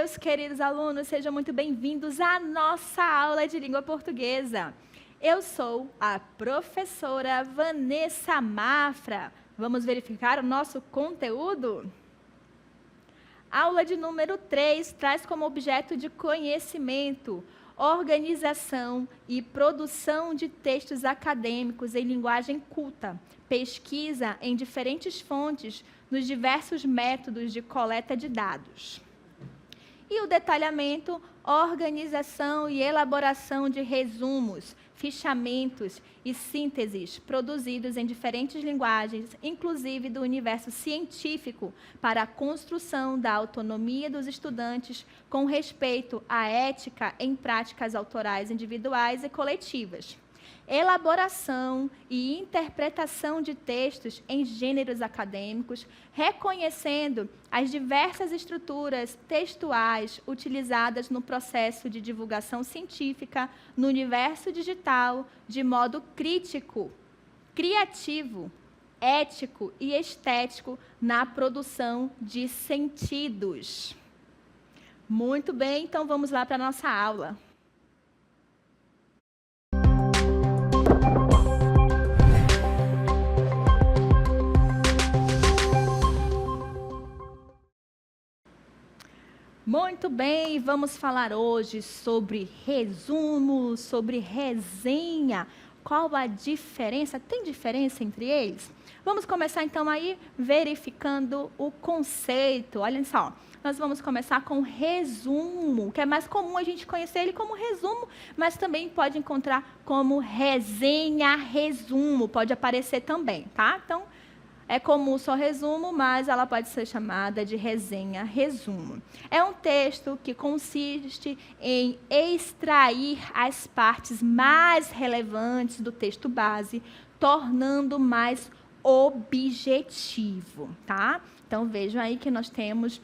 meus queridos alunos, sejam muito bem-vindos à nossa aula de língua portuguesa. Eu sou a professora Vanessa Mafra. Vamos verificar o nosso conteúdo? Aula de número 3 traz como objeto de conhecimento organização e produção de textos acadêmicos em linguagem culta, pesquisa em diferentes fontes nos diversos métodos de coleta de dados. E o detalhamento, organização e elaboração de resumos, fichamentos e sínteses produzidos em diferentes linguagens, inclusive do universo científico, para a construção da autonomia dos estudantes com respeito à ética em práticas autorais individuais e coletivas. Elaboração e interpretação de textos em gêneros acadêmicos, reconhecendo as diversas estruturas textuais utilizadas no processo de divulgação científica no universo digital, de modo crítico, criativo, ético e estético na produção de sentidos. Muito bem, então vamos lá para a nossa aula. Muito bem, vamos falar hoje sobre resumo, sobre resenha. Qual a diferença? Tem diferença entre eles? Vamos começar então aí verificando o conceito. Olhem só, nós vamos começar com resumo, que é mais comum a gente conhecer ele como resumo, mas também pode encontrar como resenha, resumo, pode aparecer também, tá? Então, é comum só resumo, mas ela pode ser chamada de resenha, resumo. É um texto que consiste em extrair as partes mais relevantes do texto base, tornando mais objetivo, tá? Então, vejam aí que nós temos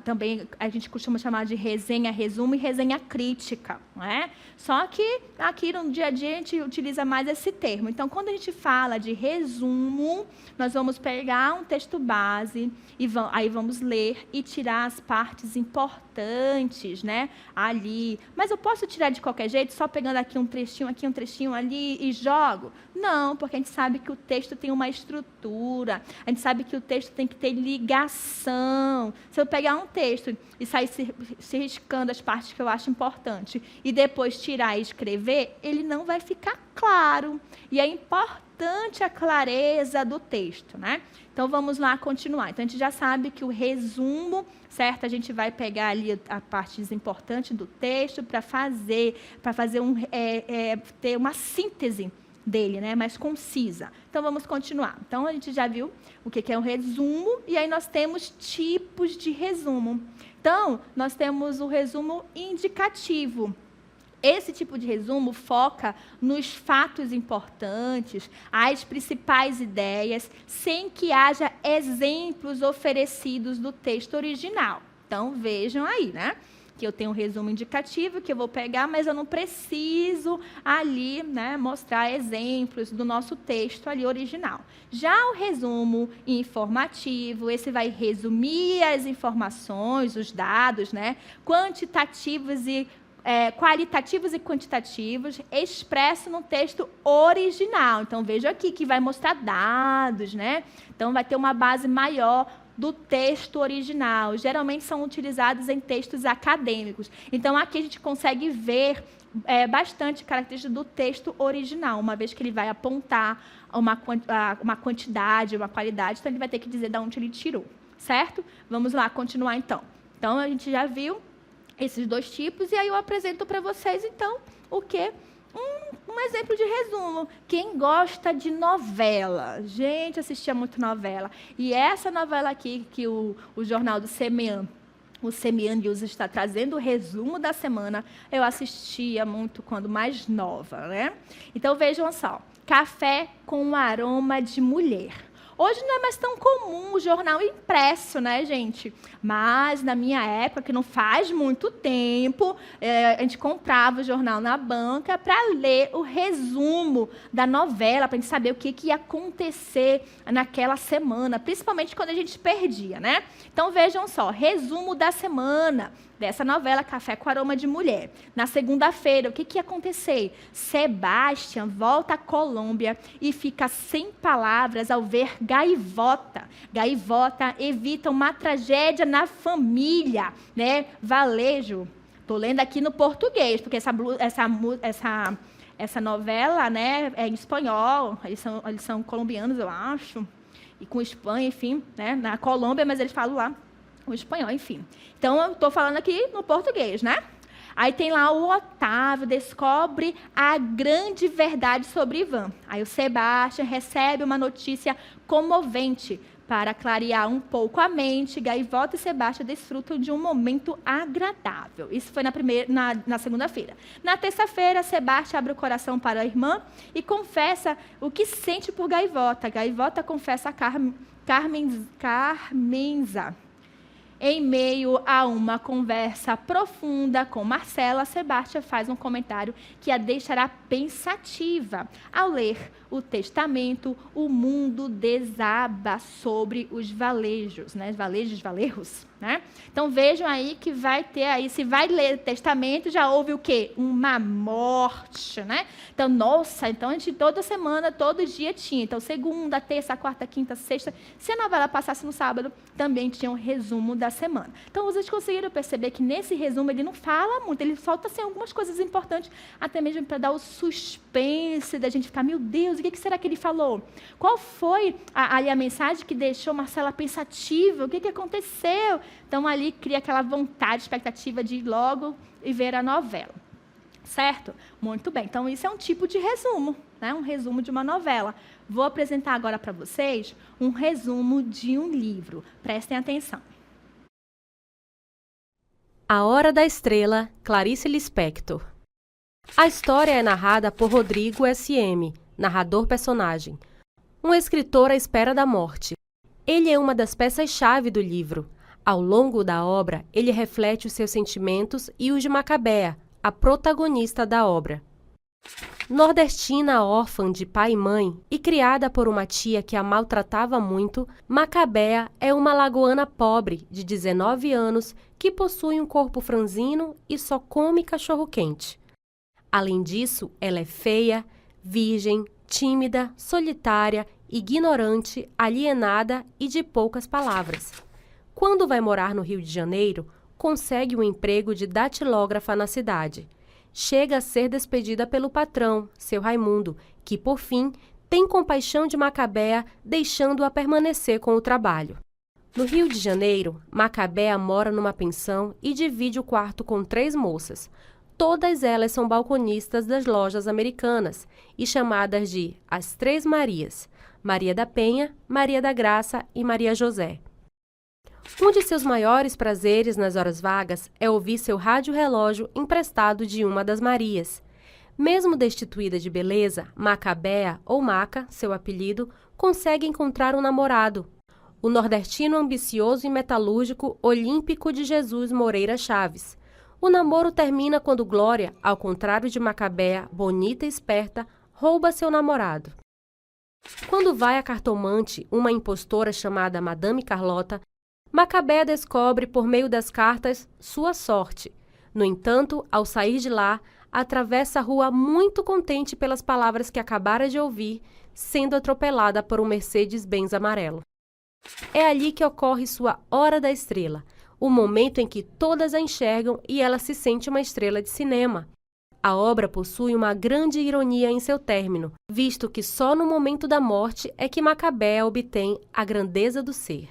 também a gente costuma chamar de resenha, resumo e resenha crítica, não é? Só que aqui no dia a dia a gente utiliza mais esse termo. Então, quando a gente fala de resumo, nós vamos pegar um texto base e aí vamos ler e tirar as partes importantes, né? Ali. Mas eu posso tirar de qualquer jeito, só pegando aqui um trechinho ali e jogo? Não, porque a gente sabe que o texto tem uma estrutura, a gente sabe que o texto tem que ter ligação. Se eu pegar um texto e sair se riscando as partes que eu acho importante e depois tirar e escrever, ele não vai ficar claro. E é importante a clareza do texto, né? Então, vamos lá continuar. Então, a gente já sabe que o resumo, certo? A gente vai pegar ali a partes importantes do texto para fazer ter uma síntese dele, né, mais concisa. Então, vamos continuar. Então, a gente já viu o que é um resumo, e aí nós temos tipos de resumo. Então, nós temos o resumo indicativo. Esse tipo de resumo foca nos fatos importantes, as principais ideias, sem que haja exemplos oferecidos do texto original. Então, vejam aí, né? Que eu tenho um resumo indicativo que eu vou pegar, mas eu não preciso ali, né, mostrar exemplos do nosso texto ali original. Já o resumo informativo, esse vai resumir as informações, os dados, né, qualitativos e quantitativos, expresso no texto original. Então, veja aqui que vai mostrar dados, né? Então, vai ter uma base maior do texto original. Geralmente são utilizados em textos acadêmicos. Então, aqui a gente consegue ver bastante característica do texto original, uma vez que ele vai apontar uma quantidade, uma qualidade, então ele vai ter que dizer de onde ele tirou, certo? Vamos lá, continuar então. Então, a gente já viu esses dois tipos, e aí eu apresento para vocês, então, o quê? Um exemplo de resumo. Quem gosta de novela? Gente, assistia muito novela. E essa novela aqui, que o jornal do CMEAN, o CMEAN News está trazendo o resumo da semana, eu assistia muito quando mais nova, né? Então, vejam só. Café com aroma de mulher. Hoje não é mais tão comum o jornal impresso, né, gente? Mas na minha época, que não faz muito tempo, a gente comprava o jornal na banca para ler o resumo da novela, para a gente saber o que ia acontecer naquela semana, principalmente quando a gente perdia, né? Então vejam só, resumo da semana dessa novela Café com Aroma de Mulher. Na segunda-feira, o que ia acontecer? Sebastião volta à Colômbia e fica sem palavras ao ver Gaivota. Gaivota evita uma tragédia na família, né? Valejo. Estou lendo aqui no português, porque essa novela, né, é em espanhol. Eles são colombianos, eu acho, e com Espanha, enfim, né, na Colômbia, mas eles falam lá o espanhol, enfim. Então, eu estou falando aqui no português, né? Aí tem lá o Otávio, descobre a grande verdade sobre Ivan. Aí o Sebastião recebe uma notícia comovente. Para clarear um pouco a mente, Gaivota e Sebastião desfrutam de um momento agradável. Isso foi na segunda-feira. Na terça-feira, Sebastião abre o coração para a irmã e confessa o que sente por Gaivota. Gaivota confessa a Carmenza. Em meio a uma conversa profunda com Marcela, Sebastião faz um comentário que a deixará pensativa. Ao ler o testamento, o mundo desaba sobre os valejos, né? Valerros, né? Então vejam aí que vai ter aí, se vai ler o testamento, já houve o quê? Uma morte, né? Então, nossa, então a gente toda semana, todo dia tinha. Então, segunda, terça, quarta, quinta, sexta. Se a novela passasse no sábado, também tinha um resumo da semana. Então, vocês conseguiram perceber que nesse resumo ele não fala muito, ele solta assim, algumas coisas importantes, até mesmo para dar o suspense da gente ficar, meu Deus, o que será que ele falou? Qual foi a mensagem que deixou Marcela pensativa? O que aconteceu? Então, ali cria aquela vontade, expectativa de ir logo e ver a novela. Certo? Muito bem. Então, isso é um tipo de resumo, né? Um resumo de uma novela. Vou apresentar agora para vocês um resumo de um livro. Prestem atenção. A Hora da Estrela, Clarice Lispector. A história é narrada por Rodrigo S.M., narrador-personagem, um escritor à espera da morte. Ele é uma das peças-chave do livro. Ao longo da obra, ele reflete os seus sentimentos e os de Macabea, a protagonista da obra. Nordestina órfã de pai e mãe e criada por uma tia que a maltratava muito, Macabea é uma lagoana pobre de 19 anos que possui um corpo franzino e só come cachorro-quente. Além disso, ela é feia, virgem, tímida, solitária, ignorante, alienada e de poucas palavras. Quando vai morar no Rio de Janeiro, consegue um emprego de datilógrafa na cidade. Chega a ser despedida pelo patrão, seu Raimundo, que, por fim, tem compaixão de Macabea, deixando-a permanecer com o trabalho. No Rio de Janeiro, Macabea mora numa pensão e divide o quarto com 3 moças. Todas elas são balconistas das lojas americanas e chamadas de as 3 Marias: Maria da Penha, Maria da Graça e Maria José. Um de seus maiores prazeres nas horas vagas é ouvir seu rádio-relógio emprestado de uma das Marias. Mesmo destituída de beleza, Macabea, ou Maca, seu apelido, consegue encontrar um namorado. O nordestino ambicioso e metalúrgico Olímpico de Jesus Moreira Chaves. O namoro termina quando Glória, ao contrário de Macabea, bonita e esperta, rouba seu namorado. Quando vai a cartomante, uma impostora chamada Madame Carlota, Macabea descobre, por meio das cartas, sua sorte. No entanto, ao sair de lá, atravessa a rua muito contente pelas palavras que acabara de ouvir, sendo atropelada por um Mercedes-Benz amarelo. É ali que ocorre sua Hora da Estrela, o momento em que todas a enxergam e ela se sente uma estrela de cinema. A obra possui uma grande ironia em seu término, visto que só no momento da morte é que Macabea obtém a grandeza do ser.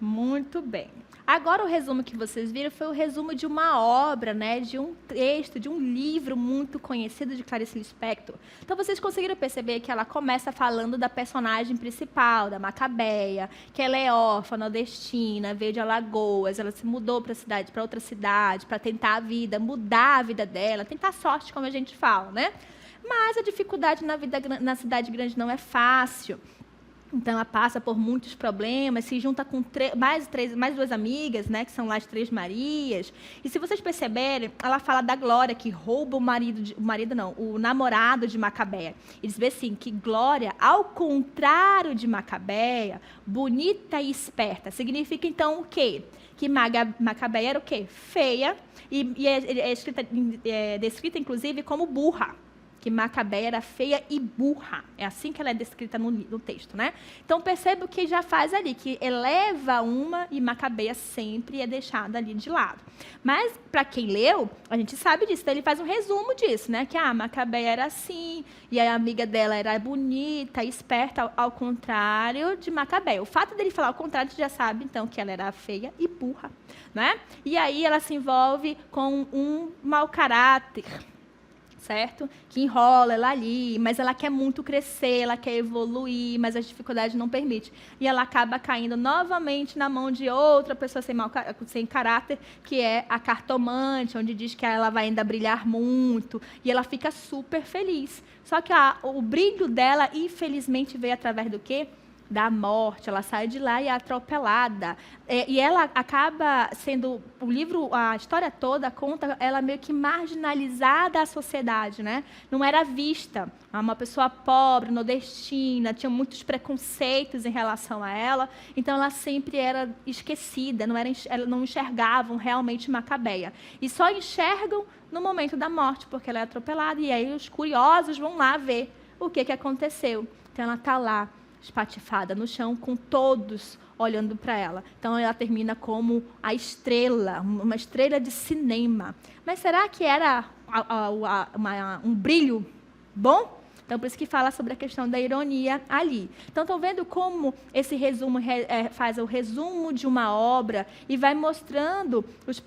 Muito bem. Agora o resumo que vocês viram foi o resumo de uma obra, né, de um texto, de um livro muito conhecido de Clarice Lispector. Então vocês conseguiram perceber que ela começa falando da personagem principal, da Macabea, que ela é órfã, nordestina, veio de Alagoas, ela se mudou para outra cidade, para tentar a vida, mudar a vida dela, tentar a sorte, como a gente fala, né? Mas a dificuldade na cidade grande não é fácil. Então, ela passa por muitos problemas, se junta com mais duas amigas, né, que são lá as Três Marias. E se vocês perceberem, ela fala da Glória, que rouba o namorado de Macabeia. E diz assim, que Glória, ao contrário de Macabeia, bonita e esperta. Significa, então, o quê? Que Macabeia era o quê? Feia, e é descrita, inclusive, como burra. Que Macabeia era feia e burra. É assim que ela é descrita no texto, né? Então, perceba o que já faz ali, que eleva uma e Macabeia sempre é deixada ali de lado. Mas, para quem leu, a gente sabe disso. Então, ele faz um resumo disso, né? Que Macabeia era assim, e a amiga dela era bonita, esperta, ao contrário de Macabeia. O fato dele falar ao contrário, a gente já sabe, então, que ela era feia e burra, né? E aí, ela se envolve com um mau caráter, certo? Que enrola ela ali, mas ela quer muito crescer, ela quer evoluir, mas as dificuldades não permitem. E ela acaba caindo novamente na mão de outra pessoa sem caráter, que é a cartomante, onde diz que ela vai ainda brilhar muito, e ela fica super feliz. Só que o brilho dela, infelizmente, veio através do quê? Da morte. Ela sai de lá e é atropelada. E ela acaba sendo, a história toda conta ela meio que marginalizada à sociedade, né? Não era vista. Uma pessoa pobre, nordestina, tinha muitos preconceitos em relação a ela, então ela sempre era esquecida, não enxergavam realmente Macabeia. E só enxergam no momento da morte, porque ela é atropelada, e aí os curiosos vão lá ver o que aconteceu. Então ela está lá, espatifada no chão, com todos olhando para ela. Então, ela termina como a estrela, uma estrela de cinema. Mas será que era um brilho bom? Então, por isso que fala sobre a questão da ironia ali. Então, estão vendo como esse resumo faz o resumo de uma obra e vai mostrando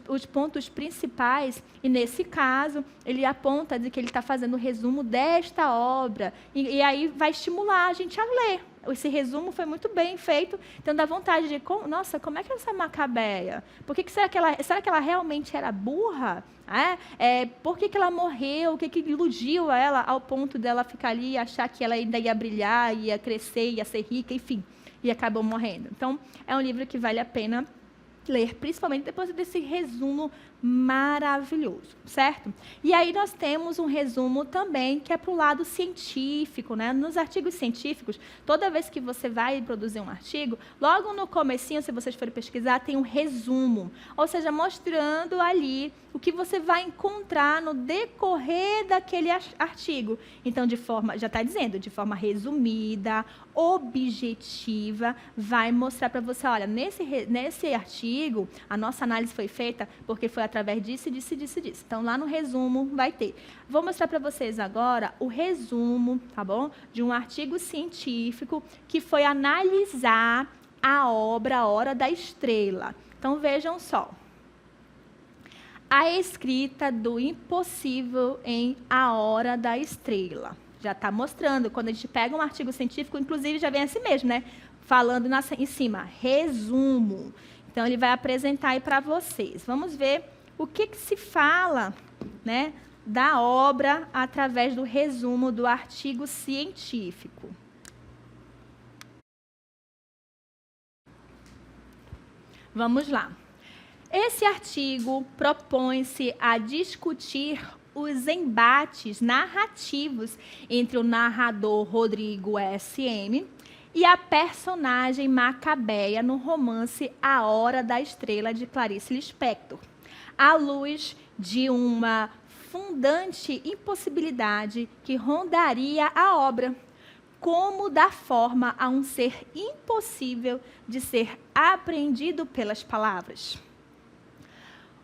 os pontos principais. E, nesse caso, ele aponta de que ele está fazendo o resumo desta obra. E aí vai estimular a gente a ler. Esse resumo foi muito bem feito, então dá vontade de, nossa, como é que é essa Macabeia? Será que ela realmente era burra? Por que ela morreu? O que iludiu ela ao ponto dela ficar ali e achar que ela ainda ia brilhar, ia crescer, ia ser rica, enfim, e acabou morrendo. Então, é um livro que vale a pena ler, principalmente depois desse resumo maravilhoso, certo? E aí nós temos um resumo também que é para o lado científico, né? Nos artigos científicos, toda vez que você vai produzir um artigo, logo no comecinho, se vocês forem pesquisar, tem um resumo, ou seja, mostrando ali o que você vai encontrar no decorrer daquele artigo. Então, já está dizendo, de forma resumida, objetiva, vai mostrar para você, olha, nesse artigo, a nossa análise foi feita porque foi através disso, disso, disso, disso. Então, lá no resumo vai ter. Vou mostrar para vocês agora o resumo, tá bom? De um artigo científico que foi analisar a obra A Hora da Estrela. Então, vejam só. A escrita do impossível em A Hora da Estrela. Já está mostrando, quando a gente pega um artigo científico, inclusive já vem assim mesmo, né? Falando em cima, resumo. Então, ele vai apresentar aí para vocês. Vamos ver o que se fala, né, da obra através do resumo do artigo científico. Vamos lá. Esse artigo propõe-se a discutir os embates narrativos entre o narrador Rodrigo S.M. e a personagem Macabeia no romance A Hora da Estrela, de Clarice Lispector, à luz de uma fundante impossibilidade que rondaria a obra, como dar forma a um ser impossível de ser apreendido pelas palavras.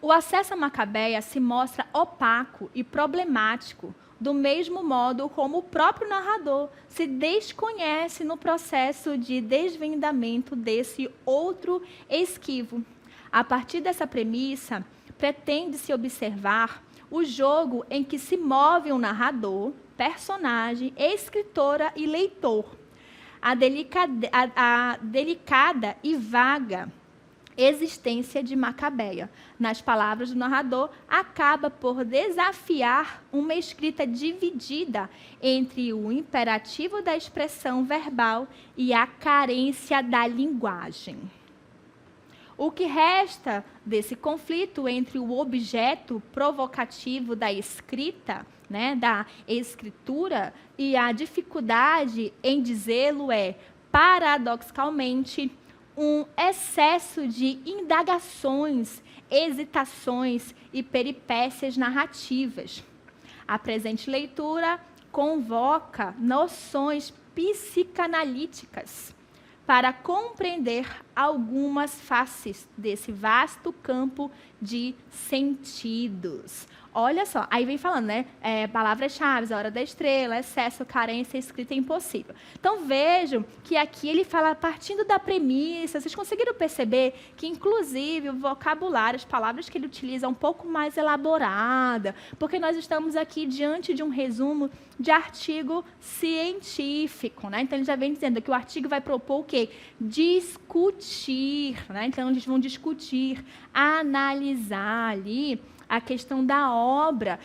O acesso a Macabeia se mostra opaco e problemático, do mesmo modo como o próprio narrador se desconhece no processo de desvendamento desse outro esquivo. A partir dessa premissa, pretende-se observar o jogo em que se move um narrador, personagem, escritora e leitor. A delicada e vaga existência de Macabeia, nas palavras do narrador, acaba por desafiar uma escrita dividida entre o imperativo da expressão verbal e a carência da linguagem. O que resta desse conflito entre o objeto provocativo da escrita, né, da escritura, e a dificuldade em dizê-lo é, paradoxalmente, um excesso de indagações, hesitações e peripécias narrativas. A presente leitura convoca noções psicanalíticas para compreender algumas faces desse vasto campo de sentidos. Olha só, aí vem falando, né? Palavras-chave, a hora da estrela, excesso, carência, escrita impossível. Então vejam que aqui ele fala partindo da premissa. Vocês conseguiram perceber que, inclusive, o vocabulário, as palavras que ele utiliza é um pouco mais elaborada, porque nós estamos aqui diante de um resumo de artigo científico, né? Então ele já vem dizendo que o artigo vai propor o quê? Discutir, né? Então eles vão discutir, analisar ali a questão da obra,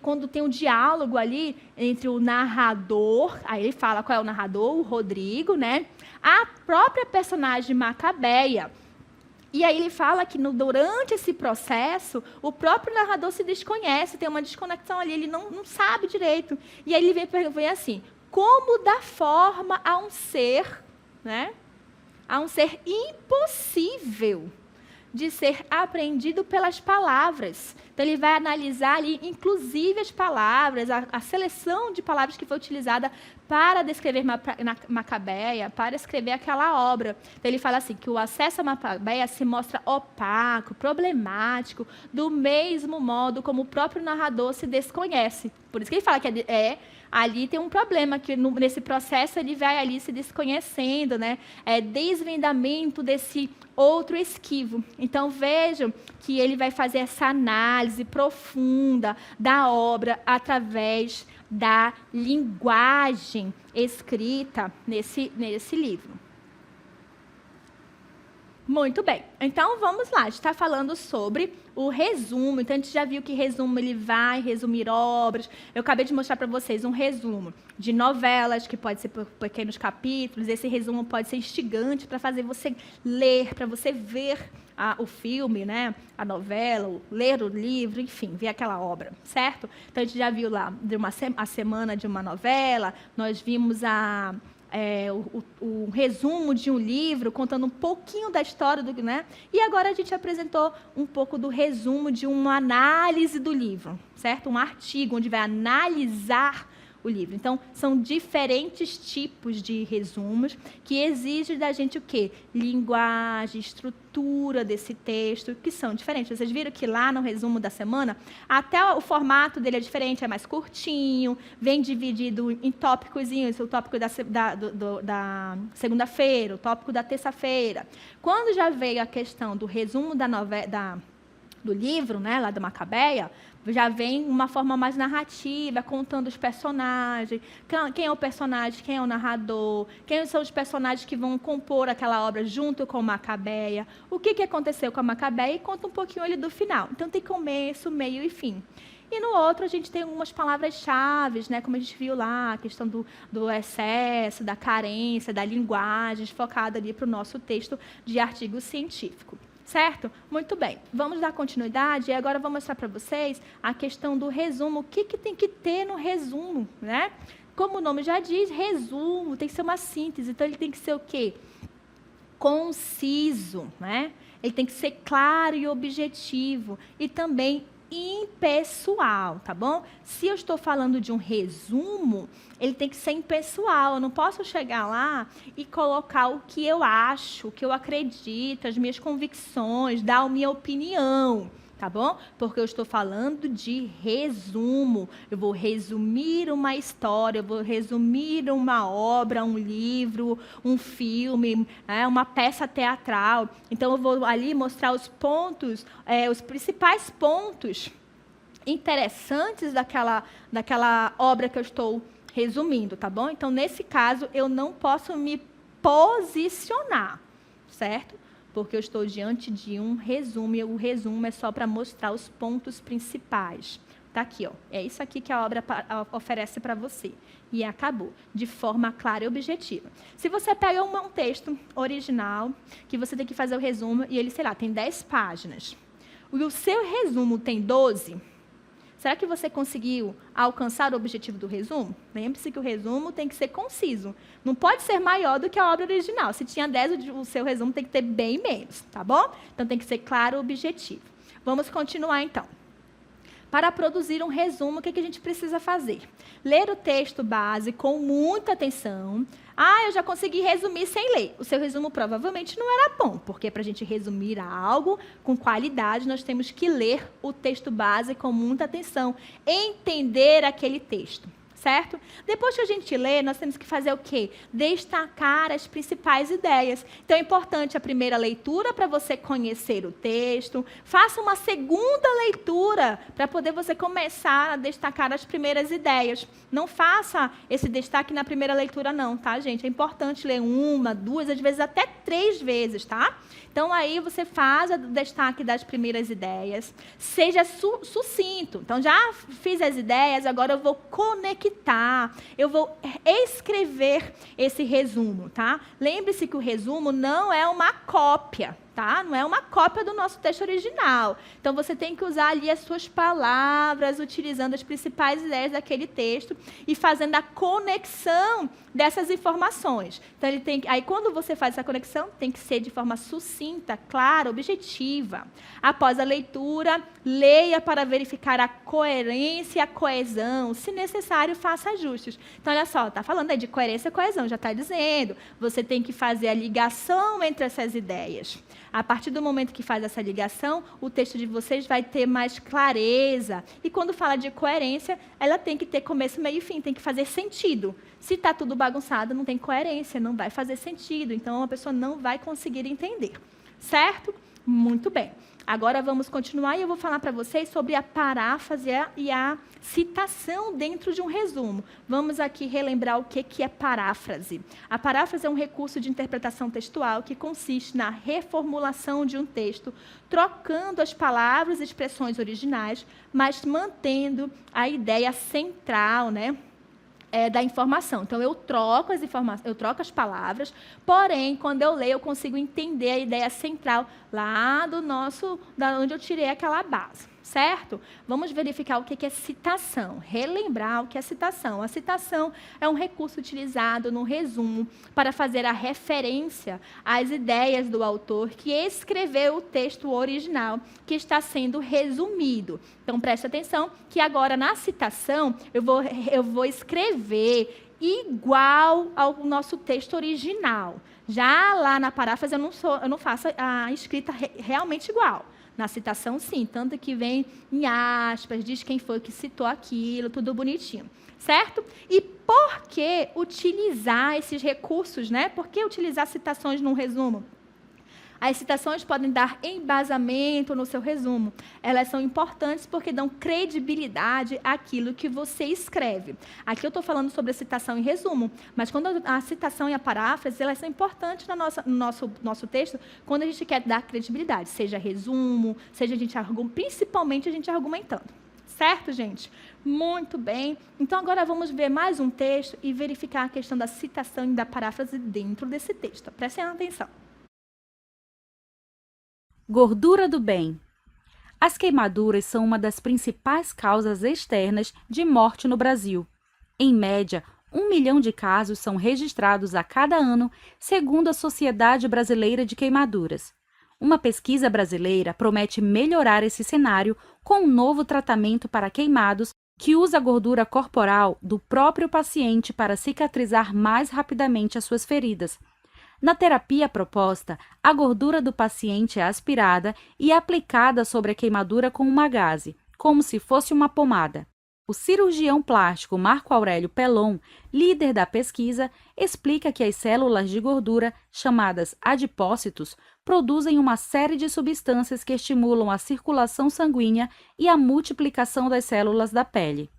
quando tem um diálogo ali entre o narrador, aí ele fala qual é o narrador, o Rodrigo, né? A própria personagem Macabeia. E aí ele fala que durante esse processo, o próprio narrador se desconhece, tem uma desconexão ali, ele não sabe direito. E aí ele vem assim, como dar forma a um ser, né? A um ser impossível de ser aprendido pelas palavras. Então, ele vai analisar ali, inclusive, as palavras, a seleção de palavras que foi utilizada para descrever Macabeia, para escrever aquela obra. Então, ele fala assim, que o acesso a Macabeia se mostra opaco, problemático, do mesmo modo como o próprio narrador se desconhece. Por isso que ele fala que ali tem um problema, que nesse processo ele vai ali se desconhecendo, né? Desvendamento desse outro esquivo. Então, vejam que ele vai fazer essa análise profunda da obra através da linguagem escrita nesse livro. Muito bem. Então, vamos lá. A gente está falando sobre o resumo. Então, a gente já viu que resumo ele vai resumir obras. Eu acabei de mostrar para vocês um resumo de novelas, que pode ser por pequenos capítulos. Esse resumo pode ser instigante para fazer você ler, para você ver o filme, né? A novela, ler o livro, enfim, ver aquela obra, certo? Então, a gente já viu lá a semana de uma novela, nós vimos o resumo de um livro, contando um pouquinho da história, né? E agora a gente apresentou um pouco do resumo de uma análise do livro, certo? Um artigo onde vai analisar o livro. Então, são diferentes tipos de resumos que exigem da gente o quê? Linguagem, estrutura desse texto, que são diferentes. Vocês viram que lá no resumo da semana, até o formato dele é diferente, é mais curtinho, vem dividido em tópicozinhos, o tópico da segunda-feira, o tópico da terça-feira. Quando já veio a questão do resumo do livro, né, lá da Macabeia, já vem uma forma mais narrativa, contando os personagens, quem é o personagem, quem é o narrador, quem são os personagens que vão compor aquela obra junto com Macabeia, o que aconteceu com a Macabeia, e conta um pouquinho ali do final. Então, tem começo, meio e fim. E no outro, a gente tem algumas palavras-chave, né, como a gente viu lá, a questão do excesso, da carência, da linguagem, focada ali para o nosso texto de artigo científico. Certo? Muito bem. Vamos dar continuidade e agora eu vou mostrar para vocês a questão do resumo. O que tem que ter no resumo, né? Como o nome já diz, resumo, tem que ser uma síntese. Então, ele tem que ser o quê? Conciso, né? Ele tem que ser claro e objetivo. E também impessoal, tá bom? Se eu estou falando de um resumo, ele tem que ser impessoal. Eu não posso chegar lá e colocar o que eu acho, o que eu acredito, as minhas convicções, dar a minha opinião, tá bom? Porque eu estou falando de resumo. Eu vou resumir uma história, eu vou resumir uma obra, um livro, um filme, uma peça teatral. Então, eu vou ali mostrar os pontos, os principais pontos interessantes daquela obra que eu estou resumindo, tá bom? Então, nesse caso, eu não posso me posicionar, certo? porque eu estou diante de um resumo, e o resumo é só para mostrar os pontos principais. Tá aqui, ó. É isso aqui que a obra oferece para você. E acabou, de forma clara e objetiva. Se você pega um texto original, que você tem que fazer o resumo, e ele, sei lá, tem 10 páginas, e o seu resumo tem 12, será que você conseguiu alcançar o objetivo do resumo? Lembre-se que o resumo tem que ser conciso. Não pode ser maior do que a obra original. Se tinha 10, o seu resumo tem que ter bem menos, tá bom? Então, tem que ser claro e objetivo. Vamos continuar, então. Para produzir um resumo, o que a gente precisa fazer? Ler o texto base com muita atenção. Eu já consegui resumir sem ler. O seu resumo provavelmente não era bom, porque para a gente resumir algo com qualidade, nós temos que ler o texto base com muita atenção, entender aquele texto. Certo? Depois que a gente lê, nós temos que fazer o quê? Destacar as principais ideias. Então, é importante a primeira leitura para você conhecer o texto. Faça uma segunda leitura para poder você começar a destacar as primeiras ideias. Não faça esse destaque na primeira leitura, não, tá, gente? É importante ler 1, 2, às vezes até 3 vezes, tá? Então, aí você faz o destaque das primeiras ideias. Seja sucinto. Então, já fiz as ideias, agora eu vou conectar. Eu vou escrever esse resumo, tá? Lembre-se que o resumo não é uma cópia, tá? Não é uma cópia do nosso texto original. Então, você tem que usar ali as suas palavras, utilizando as principais ideias daquele texto e fazendo a conexão dessas informações. Então, aí, quando você faz essa conexão, tem que ser de forma sucinta, clara, objetiva. Após a leitura, leia para verificar a coerência e a coesão. Se necessário, faça ajustes. Então, olha só, está falando aí de coerência e coesão, já está dizendo. Você tem que fazer a ligação entre essas ideias. A partir do momento que faz essa ligação, o texto de vocês vai ter mais clareza. E quando fala de coerência, ela tem que ter começo, meio e fim, tem que fazer sentido. Se está tudo bagunçado, não tem coerência, não vai fazer sentido. Então, a pessoa não vai conseguir entender. Certo? Muito bem. Agora vamos continuar e eu vou falar para vocês sobre a paráfrase e a citação dentro de um resumo. Vamos aqui relembrar o que é paráfrase. A paráfrase é um recurso de interpretação textual que consiste na reformulação de um texto, trocando as palavras e expressões originais, mas mantendo a ideia central, né? Da informação. Então, eu troco as palavras, porém, quando eu leio, eu consigo entender a ideia central lá da onde eu tirei aquela base, certo? Vamos verificar o que é citação, relembrar o que é citação. A citação é um recurso utilizado no resumo para fazer a referência às ideias do autor que escreveu o texto original que está sendo resumido. Então, preste atenção que agora, na citação, eu vou escrever igual ao nosso texto original. Já lá na paráfrase, eu não faço a escrita realmente igual. Na citação, sim, tanto que vem em aspas, diz quem foi que citou aquilo, tudo bonitinho, certo? E por que utilizar esses recursos, né? Por que utilizar citações num resumo? As citações podem dar embasamento no seu resumo. Elas são importantes porque dão credibilidade àquilo que você escreve. Aqui eu estou falando sobre a citação em resumo, mas quando a citação e a paráfrase, elas são importantes no nosso texto, quando a gente quer dar credibilidade, seja resumo, seja principalmente a gente argumentando. Certo, gente? Muito bem. Então, agora vamos ver mais um texto e verificar a questão da citação e da paráfrase dentro desse texto. Prestem atenção. Gordura do bem. As queimaduras são uma das principais causas externas de morte no Brasil. Em média, 1 milhão de casos são registrados a cada ano, segundo a Sociedade Brasileira de Queimaduras. Uma pesquisa brasileira promete melhorar esse cenário com um novo tratamento para queimados que usa a gordura corporal do próprio paciente para cicatrizar mais rapidamente as suas feridas. Na terapia proposta, a gordura do paciente é aspirada e aplicada sobre a queimadura com uma gaze, como se fosse uma pomada. O cirurgião plástico Marco Aurélio Pelon, líder da pesquisa, explica que as células de gordura, chamadas adipócitos, produzem uma série de substâncias que estimulam a circulação sanguínea e a multiplicação das células da pele.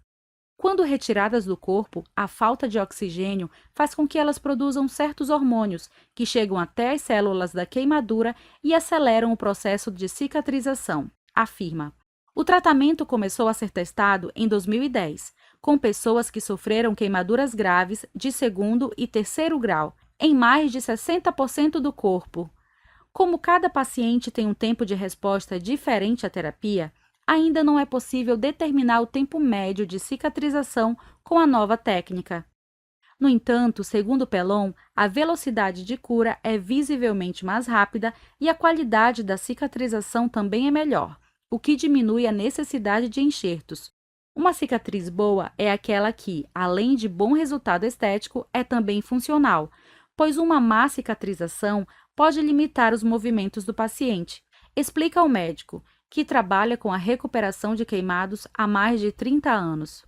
Quando retiradas do corpo, a falta de oxigênio faz com que elas produzam certos hormônios, que chegam até as células da queimadura e aceleram o processo de cicatrização, afirma. O tratamento começou a ser testado em 2010, com pessoas que sofreram queimaduras graves de 2º e 3º grau, em mais de 60% do corpo. Como cada paciente tem um tempo de resposta diferente à terapia, ainda não é possível determinar o tempo médio de cicatrização com a nova técnica. No entanto, segundo Pellon, a velocidade de cura é visivelmente mais rápida e a qualidade da cicatrização também é melhor, o que diminui a necessidade de enxertos. Uma cicatriz boa é aquela que, além de bom resultado estético, é também funcional, pois uma má cicatrização pode limitar os movimentos do paciente, explica o médico, que trabalha com a recuperação de queimados há mais de 30 anos.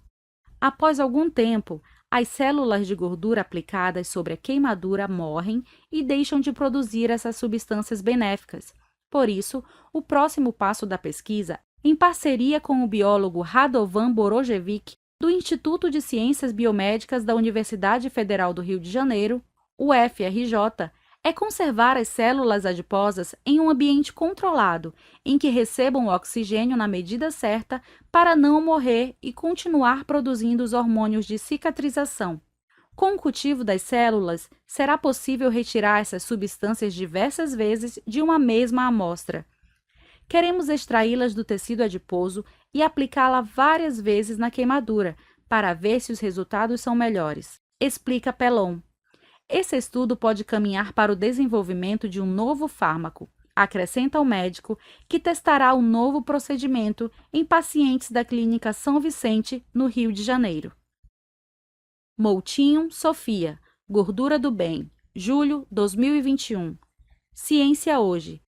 Após algum tempo, as células de gordura aplicadas sobre a queimadura morrem e deixam de produzir essas substâncias benéficas. Por isso, o próximo passo da pesquisa, em parceria com o biólogo Radovan Borojevic, do Instituto de Ciências Biomédicas da Universidade Federal do Rio de Janeiro, o FRJ, é conservar as células adiposas em um ambiente controlado, em que recebam oxigênio na medida certa para não morrer e continuar produzindo os hormônios de cicatrização. Com o cultivo das células, será possível retirar essas substâncias diversas vezes de uma mesma amostra. Queremos extraí-las do tecido adiposo e aplicá-la várias vezes na queimadura, para ver se os resultados são melhores, explica Pellon. Esse estudo pode caminhar para o desenvolvimento de um novo fármaco, acrescenta o médico, que testará o novo procedimento em pacientes da Clínica São Vicente, no Rio de Janeiro. Moutinho, Sofia, Gordura do Bem, julho 2021. Ciência Hoje.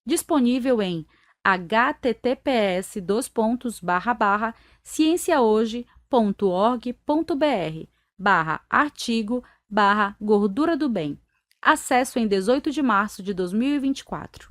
Disponível em https://cienciahoje.org.br/artigo/Gordura do Bem. Acesso em 18 de março de 2024.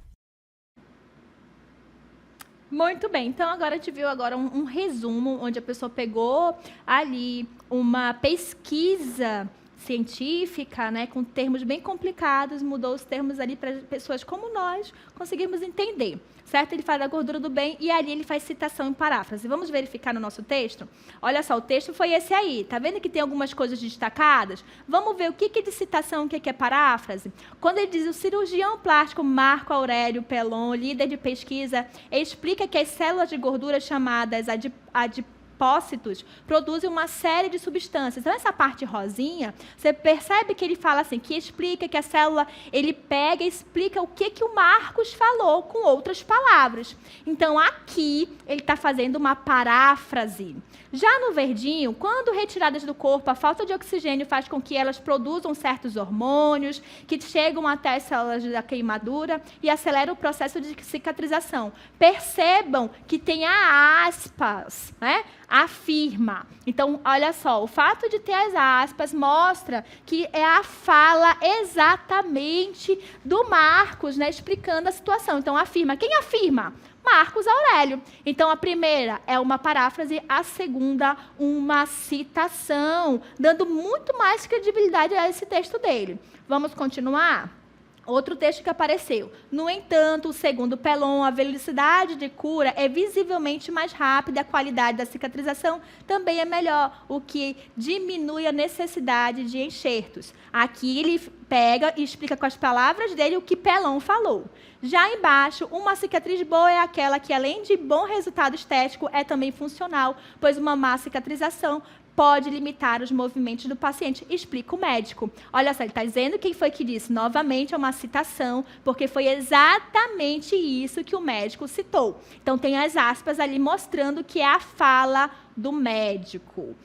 Muito bem, então agora a gente viu agora um resumo, onde a pessoa pegou ali uma pesquisa científica, né, com termos bem complicados, mudou os termos ali para pessoas como nós conseguirmos entender, certo? Ele fala da gordura do bem e ali ele faz citação em paráfrase. Vamos verificar no nosso texto? Olha só, o texto foi esse aí. Tá vendo que tem algumas coisas destacadas? Vamos ver o que é de citação, o que é paráfrase? Quando ele diz o cirurgião plástico Marco Aurélio Pellon, líder de pesquisa, explica que as células de gordura chamadas adipócitos produzem uma série de substâncias. Então, essa parte rosinha, você percebe que ele fala assim, que explica que a célula, ele pega e explica o que o Marcos falou com outras palavras. Então, aqui, ele está fazendo uma paráfrase. Já no verdinho, quando retiradas do corpo, a falta de oxigênio faz com que elas produzam certos hormônios que chegam até as células da queimadura e aceleram o processo de cicatrização. Percebam que tem a aspas, né? Afirma. Então, olha só, o fato de ter as aspas mostra que é a fala exatamente do Marcos, né? Explicando a situação. Então, afirma. Quem afirma? Marcos Aurélio. Então, a primeira é uma paráfrase, a segunda, uma citação, dando muito mais credibilidade a esse texto dele. Vamos continuar? Outro texto que apareceu. No entanto, segundo Pellon, a velocidade de cura é visivelmente mais rápida, a qualidade da cicatrização também é melhor, o que diminui a necessidade de enxertos. Aqui ele pega e explica com as palavras dele o que Pellon falou. Já embaixo, uma cicatriz boa é aquela que, além de bom resultado estético, é também funcional, pois uma má cicatrização pode limitar os movimentos do paciente, explica o médico. Olha só, ele está dizendo quem foi que disse. Novamente, é uma citação, porque foi exatamente isso que o médico citou. Então, tem as aspas ali mostrando que é a fala do médico.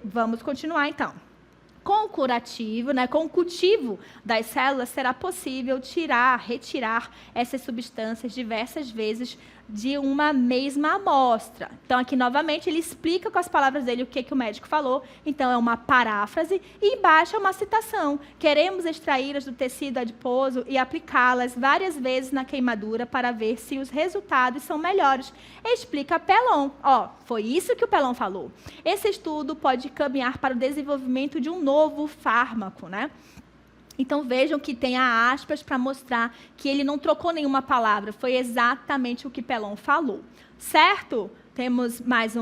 Vamos continuar, então. Com o curativo, né, com o cultivo das células, será possível retirar essas substâncias diversas vezes de uma mesma amostra. Então, aqui, novamente, ele explica com as palavras dele o que o médico falou. Então, é uma paráfrase e embaixo é uma citação. Queremos extraí-las do tecido adiposo e aplicá-las várias vezes na queimadura para ver se os resultados são melhores. Explica Pelon. Ó, foi isso que o Pelon falou. Esse estudo pode caminhar para o desenvolvimento de um novo fármaco, né? Então, vejam que tem aspas para mostrar que ele não trocou nenhuma palavra. Foi exatamente o que Pelon falou. Certo? Temos mais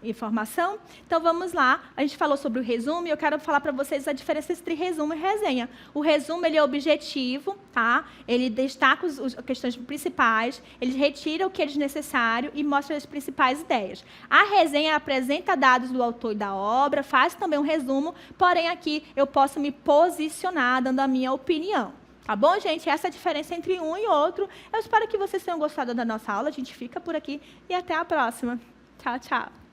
informação? Então, vamos lá. A gente falou sobre o resumo e eu quero falar para vocês a diferença entre resumo e resenha. O resumo, ele é objetivo, tá? Ele destaca as questões principais, ele retira o que é desnecessário e mostra as principais ideias. A resenha apresenta dados do autor e da obra, faz também um resumo, porém, aqui eu posso me posicionar, dando a minha opinião. Tá bom, gente? Essa é a diferença entre um e outro. Eu espero que vocês tenham gostado da nossa aula. A gente fica por aqui e até a próxima. Tchau, tchau.